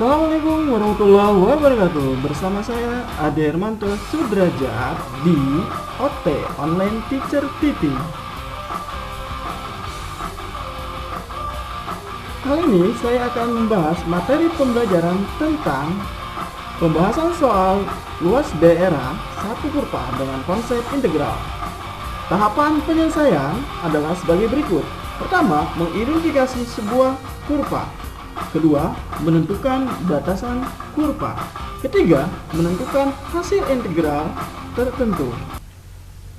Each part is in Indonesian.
Assalamualaikum warahmatullahi wabarakatuh. Bersama saya Ade Hermanto Sudrajat di OT Online Teacher TV. Kali ini saya akan membahas materi pembelajaran tentang pembahasan soal luas daerah satu kurva dengan konsep integral. Tahapan penyelesaian adalah sebagai berikut. Pertama, mengidentifikasi sebuah kurva. Kedua, menentukan batasan kurva. Ketiga, menentukan hasil integral tertentu.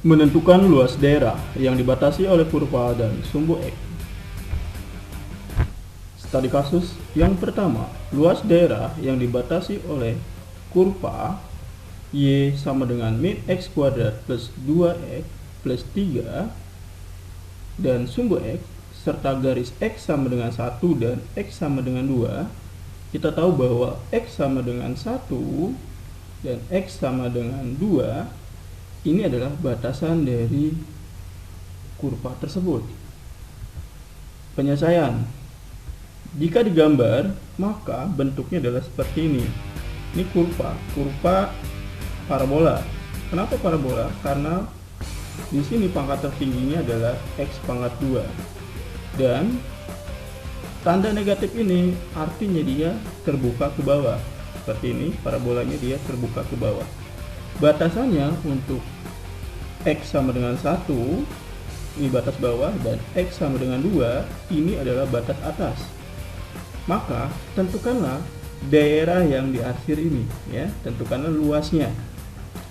Menentukan luas daerah yang dibatasi oleh kurva dan sumbu X. Studi kasus yang pertama, luas daerah yang dibatasi oleh kurva Y sama dengan min X kuadrat plus 2X plus 3 dan sumbu X serta garis X sama dengan 1 dan X sama dengan 2, kita tahu bahwa X sama dengan 1 dan X sama dengan 2 ini adalah batasan dari kurva tersebut. Penyelesaian. Jika digambar, maka bentuknya adalah seperti ini. Ini kurva parabola. Kenapa parabola? Karena di sini pangkat tertingginya adalah X pangkat 2. Dan tanda negatif ini artinya dia terbuka ke bawah. Seperti ini, parabolanya dia terbuka ke bawah. Batasannya untuk X sama dengan 1, ini batas bawah, dan X sama dengan 2, ini adalah batas atas. Maka tentukanlah daerah yang diarsir ini, ya, tentukanlah luasnya.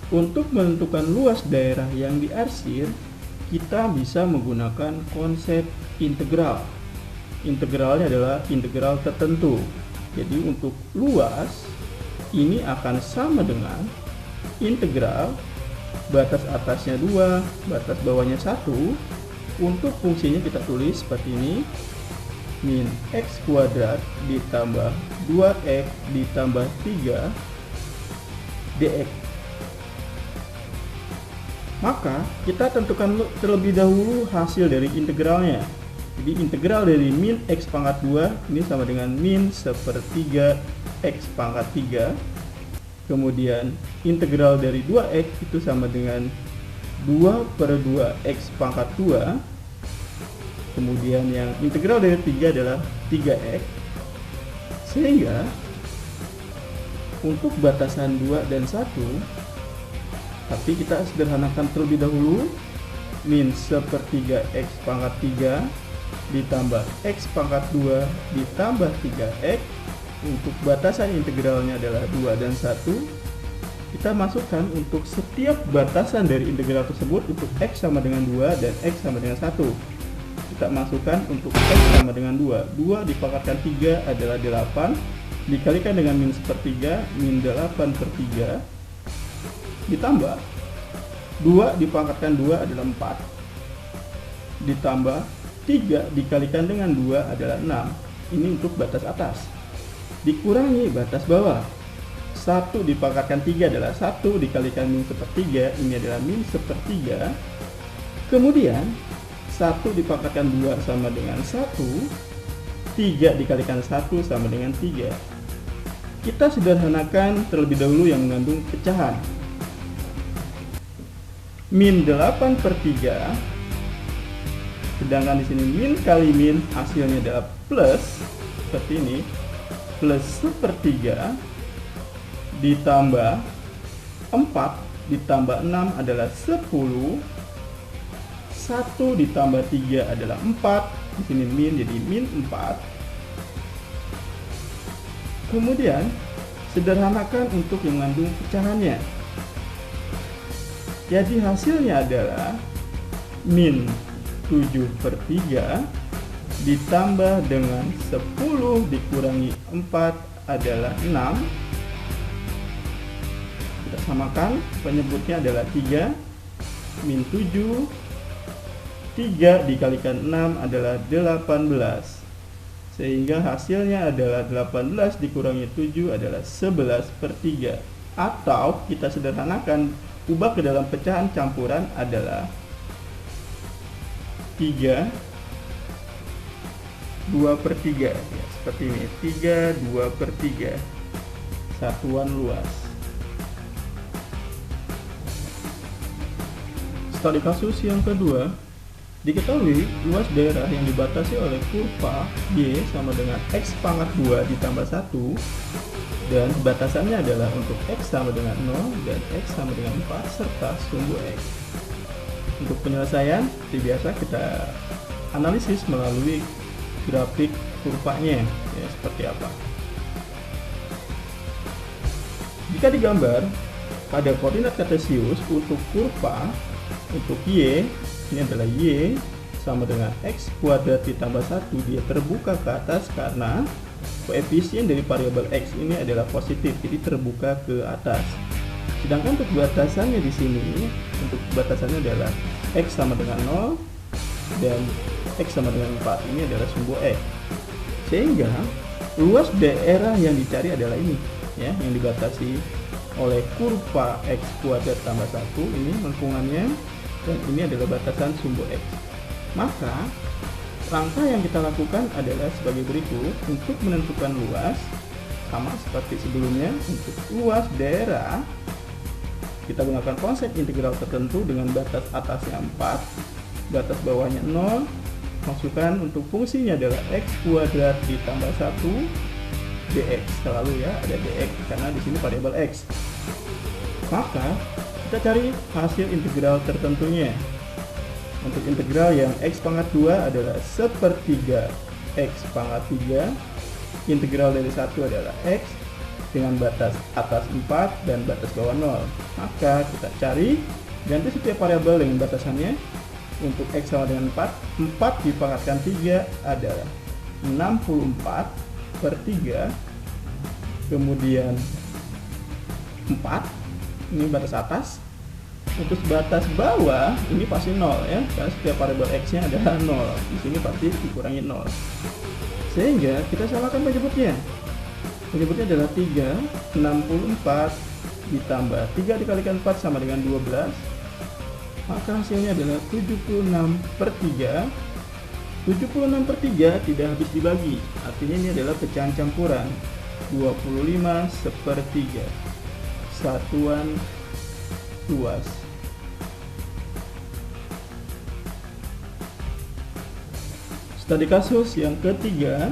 Untuk menentukan luas daerah yang diarsir, kita bisa menggunakan konsep integral. Integralnya adalah integral tertentu. Jadi untuk luas ini akan sama dengan integral batas atasnya 2, batas bawahnya 1. Untuk fungsinya kita tulis seperti ini, min X kuadrat ditambah 2X ditambah 3 dx. Maka kita tentukan terlebih dahulu hasil dari integralnya. Jadi integral dari min X pangkat 2 ini sama dengan min sepertiga X pangkat 3. Kemudian integral dari 2X itu sama dengan 2/2 X pangkat 2. Kemudian yang integral dari 3 adalah 3X. Sehingga untuk batasan 2 dan 1, tapi kita sederhanakan terlebih dahulu, min sepertiga X pangkat 3 ditambah X pangkat 2 ditambah 3X. Untuk batasan integralnya adalah 2 dan 1. Kita masukkan untuk setiap batasan dari integral tersebut. Untuk X sama dengan 2 dan X sama dengan 1, kita masukkan untuk X sama dengan 2. 2 dipangkatkan 3 adalah 8, dikalikan dengan min sepertiga, min 8/3, ditambah 2 dipangkatkan 2 adalah 4, ditambah 3 dikalikan dengan 2 adalah 6. Ini untuk batas atas. Dikurangi batas bawah. 1 dipangkatkan 3 adalah 1, dikalikan min sepertiga, ini adalah min sepertiga. Kemudian 1 dipangkatkan 2 sama dengan 1, 3 dikalikan 1 sama dengan 3. Kita sederhanakan terlebih dahulu yang mengandung pecahan. Min 8/3, sedangkan di sini min kali min hasilnya adalah plus, seperti ini, plus sepertiga ditambah 4 ditambah 6 adalah 10, 1 ditambah 3 adalah 4, di sini min jadi min 4. Kemudian sederhanakan untuk yang mengandung pecahannya. Jadi hasilnya adalah min 7/3 ditambah dengan 10 dikurangi 4 adalah 6. Kita samakan, penyebutnya adalah 3, min 7, 3 dikalikan 6 adalah 18. Sehingga hasilnya adalah 18 dikurangi 7 adalah 11/3. Atau kita sederhanakan, ubah ke dalam pecahan campuran adalah 3 2/3 ya, seperti ini. 3 2/3 satuan luas. Studi kasus yang kedua, diketahui luas daerah yang dibatasi oleh kurva Y sama dengan X pangkat 2 ditambah 1, dan batasannya adalah untuk X sama dengan 0 dan X sama dengan 4 serta sumbu X. Untuk penyelesaian, seperti biasa kita analisis melalui grafik kurvanya ya, seperti apa. Jika digambar pada koordinat kartesius untuk kurva untuk Y, ini adalah Y sama dengan X kuadrat ditambah 1, dia terbuka ke atas karena koefisien dari variabel X ini adalah positif, jadi terbuka ke atas. Sedangkan untuk batasannya di sini, untuk batasannya adalah X sama dengan 0 dan X sama dengan 4, ini adalah sumbu X. Sehingga luas daerah yang dicari adalah ini ya, yang dibatasi oleh kurva X kuadrat tambah 1, ini lengkungannya, dan ini adalah batasan sumbu X. Maka langkah yang kita lakukan adalah sebagai berikut. Untuk menentukan luas, sama seperti sebelumnya, untuk luas daerah kita gunakan konsep integral tertentu dengan batas atasnya 4, batas bawahnya 0. Masukkan untuk fungsinya adalah X kuadrat ditambah 1 dx, selalu ya ada dx karena di sini variabel X. Maka kita cari hasil integral tertentunya. Untuk integral yang X pangkat 2 adalah 1/3 X pangkat 3. Integral dari 1 adalah X dengan batas atas 4 dan batas bawah 0. Maka kita cari, ganti setiap variabel dengan batasannya. Untuk X sama dengan 4, 4 dipangkatkan 3 adalah 64/3. Kemudian 4, ini batas atas. Untuk batas bawah ini pasti 0 ya, karena setiap variabel X-nya adalah 0. Di sini pasti dikurangi 0. Sehingga kita samakan penyebutnya. Penyebutnya adalah 3, 64 ditambah 3 dikalikan 4 sama dengan 12. Maka hasilnya adalah 76/3. 76/3 tidak habis dibagi, artinya ini adalah pecahan campuran. 25/3 satuan luas. Studi kasus yang ketiga,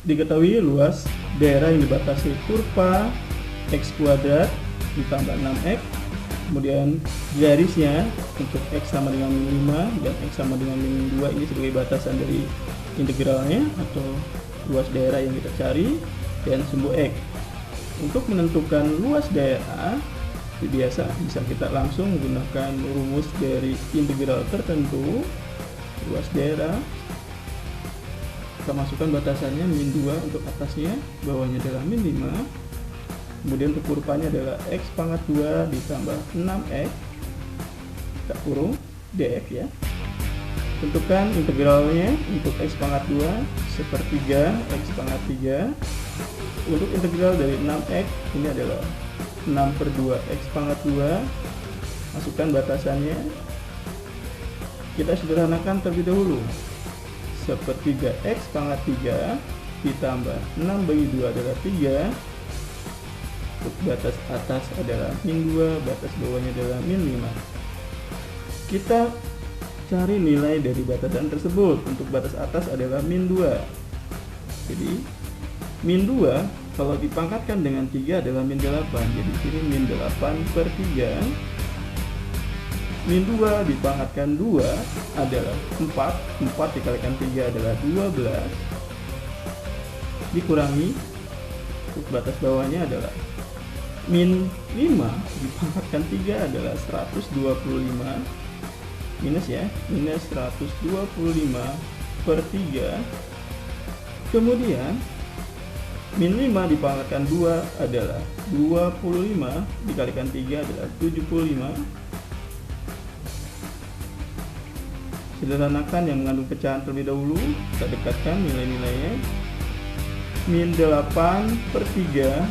diketahui luas daerah yang dibatasi kurva X kuadrat ditambah 6X, kemudian garisnya untuk X sama dengan min 5 dan X sama dengan min 2 ini sebagai batasan dari integralnya atau luas daerah yang kita cari, dan sumbu X. Untuk menentukan luas daerah, biasa bisa kita langsung menggunakan rumus dari integral tertentu. Luas daerah kita masukkan batasannya min 2 untuk atasnya, bawahnya adalah min 5. Kemudian untuk kurvanya adalah X pangkat 2 ditambah 6X, kita kurung dx ya. Tentukan integralnya. Untuk X pangkat 2 1/3 X pangkat 3. Untuk integral dari 6X ini adalah 6/2 X pangkat 2. Masukkan batasannya. Kita sederhanakan terlebih dahulu. 1/3 X pangkat 3 ditambah 6/2 adalah 3. Untuk batas atas adalah min 2, batas bawahnya adalah min 5. Kita cari nilai dari batasan tersebut. Untuk batas atas adalah min 2. Jadi min 2 kalau dipangkatkan dengan 3 adalah min 8. Jadi sini min 8/3. Min 2 dipangkatkan 2 adalah 4. 4 dikalikan 3 adalah 12. Dikurangi, untuk batas bawahnya adalah min 5 dipangkatkan 3 adalah 125. Minus ya, minus 125/3. Kemudian min 5 dipangkatkan 2 adalah 25, dikalikan 3 adalah 75. Sederhanakan yang mengandung pecahan terlebih dahulu, kita dekatkan nilai-nilainya. Min 8/3,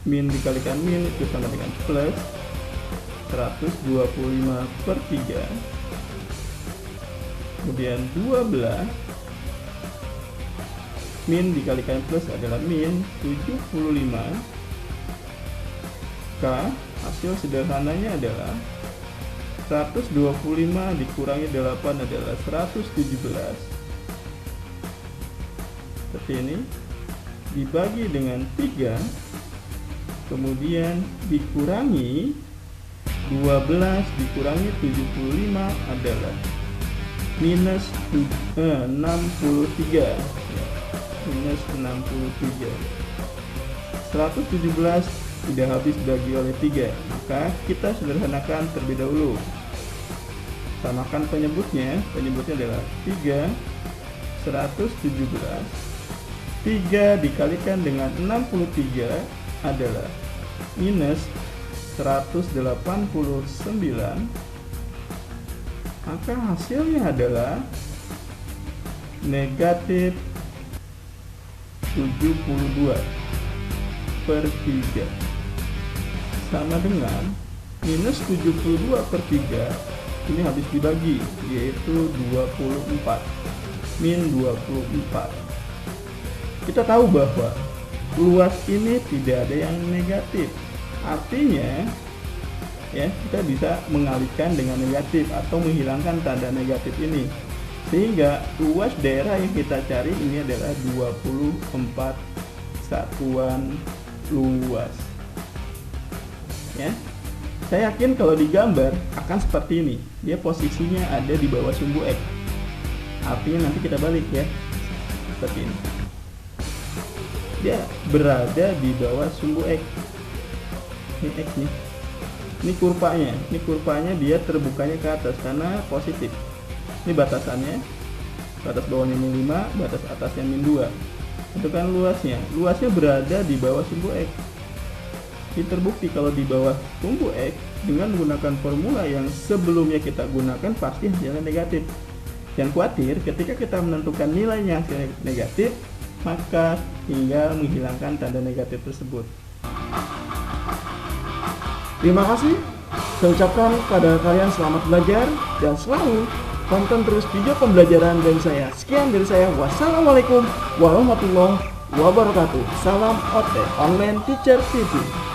min dikalikan min itu sama dengan plus 125/3. Kemudian 12 min dikalikan plus adalah min 75. K, hasil sederhananya adalah 125 dikurangi 8 adalah 117. Seperti ini. Dibagi dengan 3, kemudian dikurangi 12 dikurangi 75 adalah minus 63. Minus 63. 117 tidak habis dibagi oleh 3, maka kita sederhanakan terlebih dahulu. Samakan penyebutnya adalah 3 117. 3 dikalikan dengan 63 adalah minus 189, maka hasilnya adalah negatif 72/3 sama dengan minus 72/3 ini habis dibagi, yaitu 24, min 24. Kita tahu bahwa luas ini tidak ada yang negatif, artinya ya kita bisa mengalihkan dengan negatif atau menghilangkan tanda negatif ini, sehingga luas daerah yang kita cari ini adalah 24 satuan luas. Ya, saya yakin kalau digambar akan seperti ini. Dia posisinya ada di bawah sumbu X, artinya nanti kita balik ya, seperti ini. Dia berada di bawah sumbu X. Ini X nih. Ini kurvanya dia terbukanya ke atas karena positif. Ini batasannya. Batas bawahnya min 5, batas atasnya min 2. Itu kan luasnya. Luasnya berada di bawah sumbu X. Ini terbukti kalau di bawah sumbu X dengan menggunakan formula yang sebelumnya kita gunakan pasti hasilnya negatif. Jangan khawatir, ketika kita menentukan nilainya hasilnya negatif, maka tinggal menghilangkan tanda negatif tersebut. Terima kasih. Saya ucapkan pada kalian selamat belajar dan selalu tonton terus video pembelajaran dari saya. Sekian dari saya. Wassalamualaikum warahmatullahi wabarakatuh. Salam OT Online Teacher TV.